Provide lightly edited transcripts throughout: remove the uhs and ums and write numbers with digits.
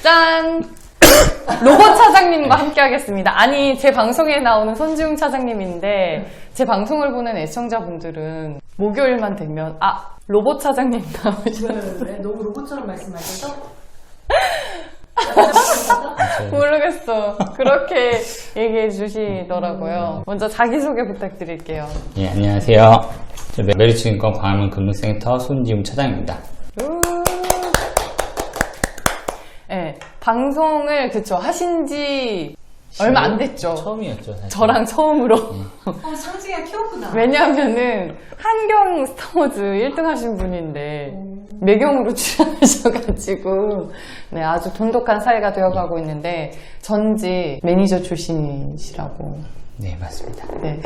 짠! 로봇 차장님과 함께 하겠습니다. 아니, 제 방송에 나오는 손지웅 차장님인데, 제 방송을 보는 애청자분들은 목요일만 되면, 로봇 차장님 나오셨어요. 왜? 너무 로봇처럼 말씀하셔서? 모르겠어. 그렇게 얘기해 주시더라고요. 먼저 자기소개 부탁드릴게요. 예, 안녕하세요. 저 메리츠증권 광화문 금융센터 손지웅 차장입니다. 네, 방송을 하신 지 얼마 안 됐죠. 처음이었죠, 사실. 저랑 처음으로. 상징이가 키웠구나. 왜냐하면은 한경 스타워즈 1등 하신 분인데 매경으로 출연하셔가지고 네, 아주 돈독한 사이가 되어가고 있는데 전직 매니저 출신이시라고. 네, 맞습니다. 네.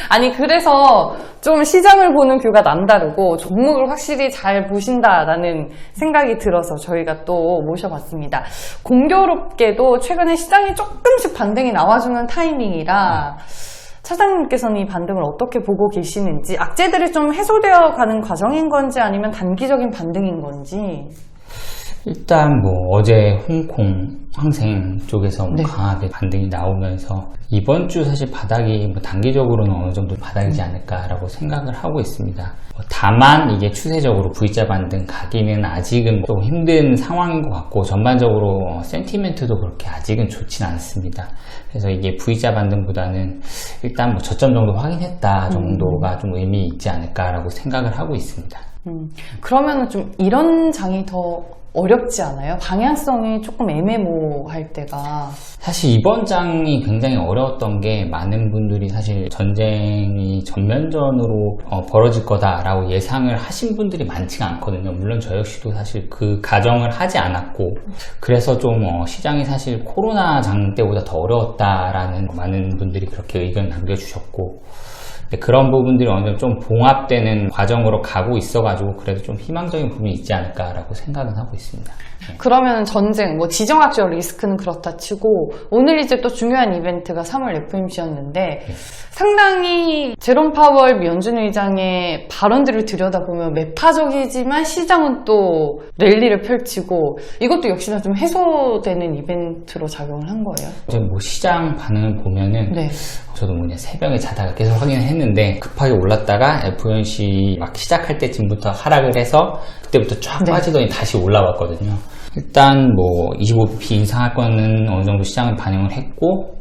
아니, 그래서 좀 시장을 보는 뷰가 남다르고 종목을 확실히 잘 보신다라는 생각이 들어서 저희가 또 모셔봤습니다. 공교롭게도 최근에 시장이 조금씩 반등이 나와주는 타이밍이라 차장님께서는 이 반등을 어떻게 보고 계시는지, 악재들이 좀 해소되어 가는 과정인 건지 아니면 단기적인 반등인 건지. 일단 어제 홍콩 항생 쪽에서 네. 강하게 반등이 나오면서 이번 주 사실 바닥이 단기적으로는 어느 정도 바닥이지 않을까라고 생각을 하고 있습니다. 다만 이게 추세적으로 V자 반등 가기는 아직은 좀 힘든 상황인 것 같고, 전반적으로 센티멘트도 그렇게 아직은 좋진 않습니다. 그래서 이게 V자 반등보다는 일단 저점 정도 확인했다 정도가 좀 의미 있지 않을까라고 생각을 하고 있습니다. 그러면은 좀 이런 장이 더 어렵지 않아요? 방향성이 조금 애매모호할 때가. 사실 이번 장이 굉장히 어려웠던 게, 많은 분들이 사실 전쟁이 전면전으로 벌어질 거다라고 예상을 하신 분들이 많지가 않거든요. 물론 저 역시도 사실 그 가정을 하지 않았고, 그래서 좀 시장이 사실 코로나 장 때보다 더 어려웠다라는 많은 분들이 그렇게 의견 남겨주셨고, 그런 부분들이 어느 정도 좀 봉합되는 과정으로 가고 있어가지고 그래도 좀 희망적인 부분이 있지 않을까라고 생각은 하고 있습니다. 그러면 전쟁, 지정학적 리스크는 그렇다 치고, 오늘 이제 또 중요한 이벤트가 3월 FOMC였는데, 상당히 제롬 파월 미 연준 의장의 발언들을 들여다보면 매파적이지만 시장은 또 랠리를 펼치고, 이것도 역시나 좀 해소되는 이벤트로 작용을 한 거예요? 이제 시장 반응을 보면은, 네. 저도 새벽에 자다가 계속 확인을 했는데, 급하게 올랐다가 FOMC 막 시작할 때쯤부터 하락을 해서 그때부터 쫙 빠지더니 다시 올라왔거든요. 일단 25bp 인상할 거는 어느 정도 시장은 반영을 했고,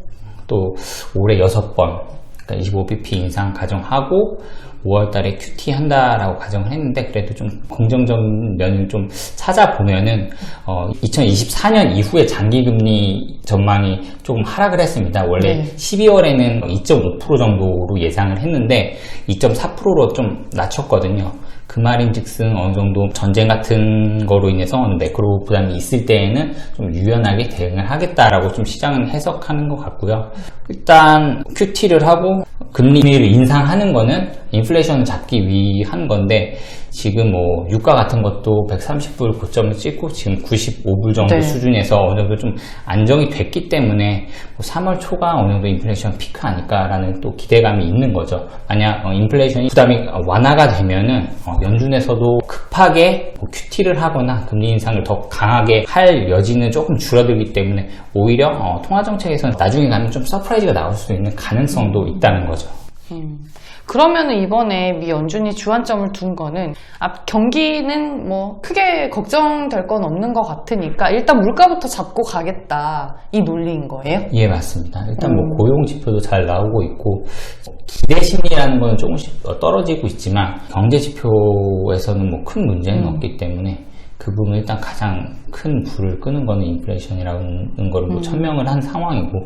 또 올해 6번, 그러니까 25bp 인상 가정하고 5월달에 QT 한다라고 가정을 했는데, 그래도 좀 긍정적인 면을 좀 찾아보면은 2024년 이후에 장기금리 전망이 조금 하락을 했습니다. 원래 12월에는 2.5% 정도로 예상을 했는데 2.4%로 좀 낮췄거든요. 그 말인즉슨 어느 정도 전쟁 같은 거로 인해서 매크로 부담이 있을 때에는 좀 유연하게 대응을 하겠다라고 좀 시장은 해석하는 것 같고요. 일단 QT를 하고 금리를 인상하는 거는 인플레이션을 잡기 위한 건데, 지금 유가 같은 것도 130불 고점을 찍고 지금 95불 정도 수준에서 어느 정도 좀 안정이 됐기 때문에 3월 초가 어느 정도 인플레이션 피크 아닐까라는 또 기대감이 있는 거죠. 만약 인플레이션 부담이 완화가 되면은 연준에서도 급하게 QT를 하거나 금리 인상을 더 강하게 할 여지는 조금 줄어들기 때문에 오히려 통화정책에서는 나중에 가면 좀 서프라이즈가 나올 수 있는 가능성도 있다는 거죠. 그러면은 이번에 미 연준이 주안점을 둔 거는, 경기는 크게 걱정될 건 없는 것 같으니까 일단 물가부터 잡고 가겠다, 이 논리인 거예요? 예, 맞습니다. 일단 고용 지표도 잘 나오고 있고, 기대 심리라는 거는 조금씩 떨어지고 있지만 경제 지표에서는 큰 문제는 없기 때문에 그 부분 일단 가장 큰 불을 끄는 거는 인플레이션이라는 걸 천명을 한 상황이고,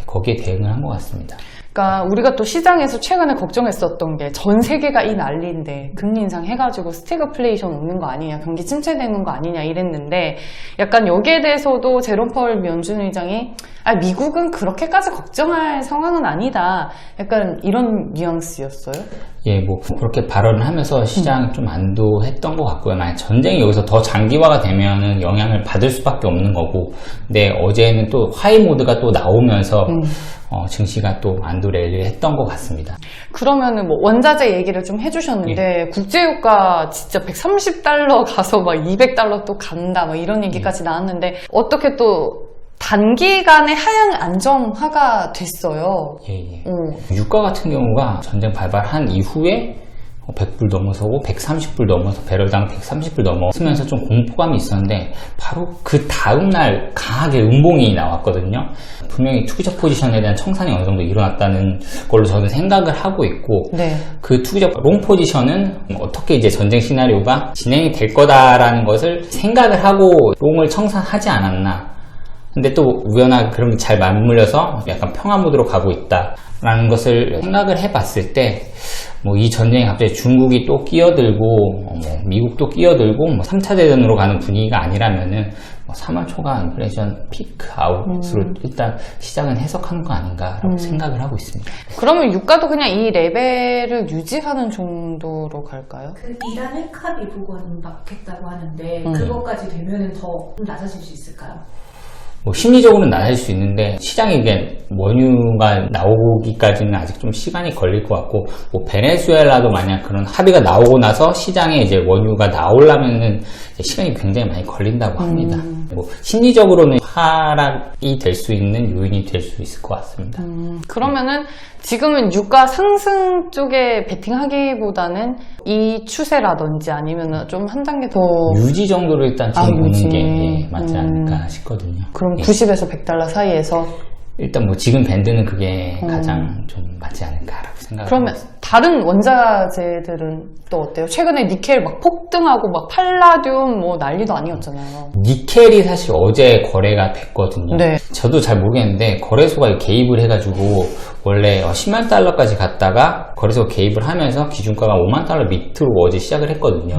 거기에 대응을 한 것 같습니다. 그러니까 우리가 또 시장에서 최근에 걱정했었던 게, 전 세계가 이 난리인데 금리 인상 해가지고 스태그플레이션 오는 거 아니냐, 경기 침체되는 거 아니냐 이랬는데, 약간 여기에 대해서도 제롬 파월 미 연준 의장이 미국은 그렇게까지 걱정할 상황은 아니다, 약간 이런 뉘앙스였어요? 예, 그렇게 발언을 하면서 시장이 좀 안도했던 것 같고요. 만약 전쟁이 여기서 더 장기화가 되면은 영향을 받을 수밖에 없는 거고, 근데 어제는 또 하이 모드가 또 나오면서 증시가 또 안도 랠리를 했던 것 같습니다. 그러면은 뭐 원자재 얘기를 좀 해주셨는데 국제유가 진짜 130달러 가서 막 200달러 또 간다 막 이런 얘기까지 나왔는데 어떻게 또 단기간에 하향 안정화가 됐어요. 예. 유가 같은 경우가 전쟁 발발한 이후에 100불 넘어서고 130불 넘어서 배럴당 130불 넘어서면서 좀 공포감이 있었는데 바로 그 다음날 강하게 음봉이 나왔거든요. 분명히 투기적 포지션에 대한 청산이 어느 정도 일어났다는 걸로 저는 생각을 하고 있고 네. 그 투기적 롱 포지션은 어떻게 이제 전쟁 시나리오가 진행이 될 거다라는 것을 생각을 하고 롱을 청산하지 않았나. 근데 또 우연하게 그런 게 잘 맞물려서 약간 평화 모드로 가고 있다라는 것을 생각을 해봤을 때 뭐 이 전쟁에 갑자기 중국이 또 끼어들고 뭐 미국도 끼어들고 뭐 3차 대전으로 가는 분위기가 아니라면은 뭐 3월 초가 인플레이션 피크 아웃으로 일단 시장은 해석하는 거 아닌가라고 생각을 하고 있습니다. 그러면 유가도 그냥 이 레벨을 유지하는 정도로 갈까요? 그 이란 핵합의 부분 막겠다고 하는데 그것까지 되면은 더 좀 낮아질 수 있을까요? 뭐 심리적으로는 낮을 수 있는데 시장에 이게 원유가 나오기까지는 아직 좀 시간이 걸릴 것 같고 뭐 베네수엘라도 만약 그런 합의가 나오고 나서 시장에 이제 원유가 나오려면은 이제 시간이 굉장히 많이 걸린다고 합니다. 뭐 심리적으로는 하락이 될 수 있는 요인이 될 수 있을 것 같습니다. 그러면은 지금은 유가 상승 쪽에 베팅하기보다는 이 추세라든지 아니면 좀 한 단계 더 유지 정도로 일단 지금 유지. 보는 게 맞지 않을까 싶거든요. 그럼 예. 90에서 100달러 사이에서 일단 뭐 지금 밴드는 그게 가장 좀 맞지 않을까라고 생각을 그러면 하고 있습니다. 다른 원자재들은 또 어때요? 최근에 니켈 막 폭등하고 막 팔라듐 뭐 난리도 아니었잖아요. 니켈이 사실 어제 거래가 됐거든요. 네. 저도 잘 모르겠는데 거래소가 개입을 해가지고 원래 10만 달러까지 갔다가 거래소가 개입을 하면서 기준가가 5만 달러 밑으로 어제 시작을 했거든요.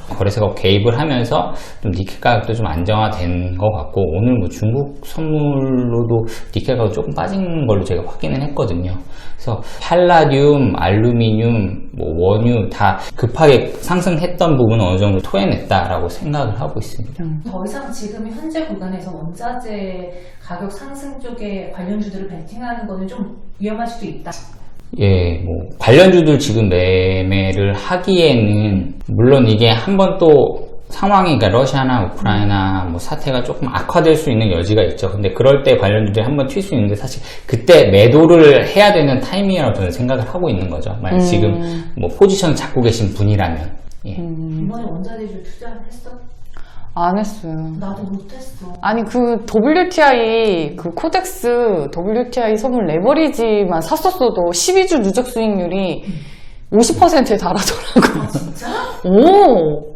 거래소가 개입을 하면서 좀 니켈 가격도 좀 안정화된 것 같고 오늘 뭐 중국 선물로도 니켈 가격 조금 빠진 걸로 제가 확인을 했거든요. 그래서 팔라듐, 알루미늄, 뭐 원유 다 급하게 상승했던 부분은 어느 정도 토해냈다라고 생각을 하고 있습니다. 더 이상 지금 현재 구간에서 원자재 가격 상승 쪽에 관련주들을 베팅하는 거는 좀 위험할 수도 있다. 예, 뭐 관련주들 지금 매매를 하기에는 물론 이게 한번 또 상황이 그러니까 러시아나 우크라이나 뭐 사태가 조금 악화될 수 있는 여지가 있죠. 근데 그럴 때 관련주들이 한번 튈 수 있는데 사실 그때 매도를 해야 되는 타이밍이라고 저는 생각을 하고 있는 거죠. 만약 지금 뭐 포지션 잡고 계신 분이라면. 예. 이번에 원자재주 투자했어? 안 했어요. 나도 못했어. 아니 그 WTI 그 코덱스 WTI 선물 레버리지만 샀었어도 12주 누적 수익률이 50%에 달하더라고. 아 진짜? 오.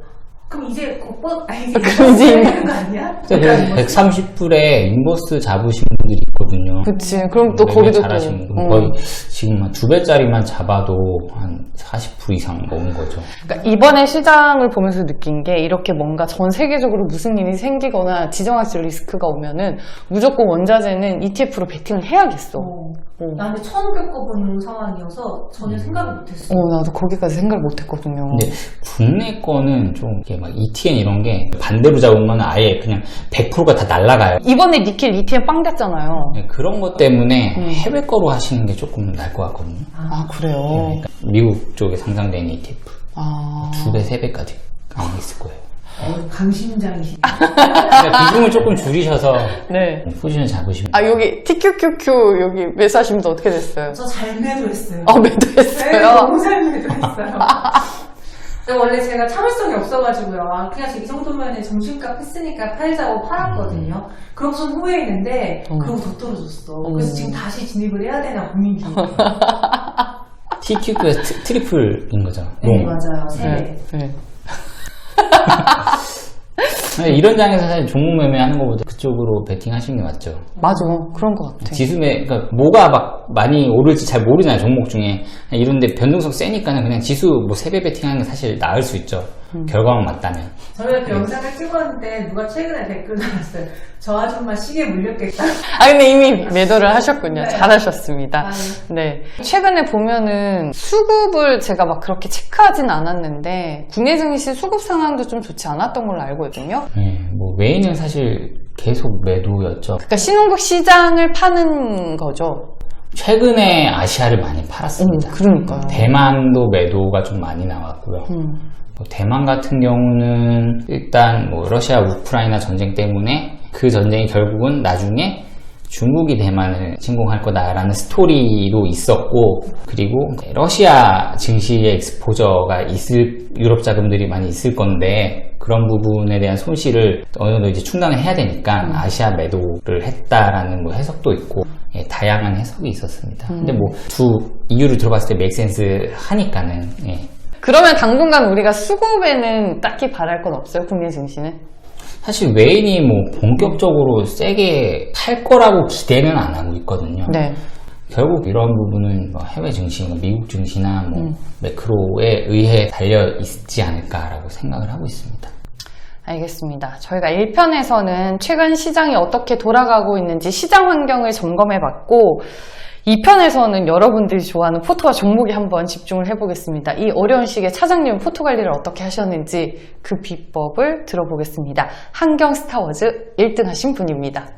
그럼 이제 곧번 그럼 이제 되는 거 아니야? 130불에 인버스 잡으신 분들이 있거든요. 그치. 그럼 또 매매 거기도 잘하시는 또. 분 거의 지금 한 2배짜리만 잡아도 한 40% 이상 넘은 거죠. 그러니까 이번에 시장을 보면서 느낀 게 이렇게 뭔가 전 세계적으로 무슨 일이 생기거나 지정학적 리스크가 오면은 무조건 원자재는 ETF로 베팅을 해야겠어. 나 근데 처음 겪어보는 상황이어서 전혀 생각을 못했어. 나도 거기까지 생각을 못 했거든요. 근데 국내 거는 좀 이렇게 막 ETN 이런 게 반대로 잡으면 아예 그냥 100%가 다 날아가요. 이번에 니켈 ETN 빵 됐잖아요. 네, 그런 것 때문에 해외 거로 하시는 게 조금 나을 것 같거든요. 아, 그래요? 그러니까 미국 쪽에 상장된 ETF 아. 2배, 3배까지 가능이 있을 거예요. 강심장이시. 그러니까 비중을 조금 줄이셔서 네. 포지션 잡으시면 아, 여기 TQQQ 여기 매수하시면서 어떻게 됐어요? 저 잘 매도했어요. 아, 매도했어요? 네, 너무 잘 매도했어요. 근데 원래 제가 참을성이 없어가지고요. 아, 그냥 이 정도면 정신값 했으니까 팔자고 팔았거든요. 그러고선 후회했는데 그러고 더 떨어졌어. 그래서 지금 다시 진입을 해야 되나 고민 중이에요. TQQ가 트리플인 거죠. 네, 롱. 맞아요. 세 배. 네. 이런 장에서 사실 종목 매매하는 것보다 그쪽으로 베팅하시는 게 맞죠. 맞아. 그런 것 같아. 지수매, 그러니까 뭐가 막 많이 오를지 잘 모르잖아요, 종목 중에. 이런데 변동성 세니까는 그냥 지수 뭐 3배 베팅하는 게 사실 나을 수 있죠. 결과만 맞다면. 저희가 그 영상을 찍었는데 누가 최근에 댓글 달았어요. 저 아줌마 시계 물렸겠다. 아, 근데 이미 매도를 하셨군요. 네. 잘하셨습니다. 아유. 네. 최근에 보면은 수급을 제가 막 그렇게 체크하진 않았는데 국내 증시 수급 상황도 좀 좋지 않았던 걸로 알거든요. 네, 뭐 외인은 사실 계속 매도였죠. 그러니까 신흥국 시장을 파는 거죠. 최근에 아시아를 많이 팔았습니다. 그러니까요. 대만도 매도가 좀 많이 나왔고요. 뭐 대만 같은 경우는 일단 뭐 러시아 우크라이나 전쟁 때문에 그 전쟁이 결국은 나중에 중국이 대만을 침공할 거다라는 스토리도 있었고, 그리고 러시아 증시의 익스포저가 있을 유럽 자금들이 많이 있을 건데 그런 부분에 대한 손실을 어느 정도 이제 충당을 해야 되니까 아시아 매도를 했다라는 뭐 해석도 있고, 예, 다양한 해석이 있었습니다. 근데 뭐 두 이유를 들어봤을 때 맥센스 하니까는, 예. 그러면 당분간 우리가 수급에는 딱히 바랄 건 없어요, 국내 증시는? 사실 외인이 뭐 본격적으로 세게 팔 거라고 기대는 안 하고 있거든요. 네. 결국 이런 부분은 뭐 해외 증시, 뭐 미국 증시나 뭐 매크로에 의해 달려 있지 않을까라고 생각을 하고 있습니다. 알겠습니다. 저희가 1편에서는 최근 시장이 어떻게 돌아가고 있는지 시장 환경을 점검해봤고, 2편에서는 여러분들이 좋아하는 포토가 종목에 한번 집중을 해보겠습니다. 이 어려운 시기에 차장님은 포토 관리를 어떻게 하셨는지 그 비법을 들어보겠습니다. 한경 스타워즈 1등 하신 분입니다.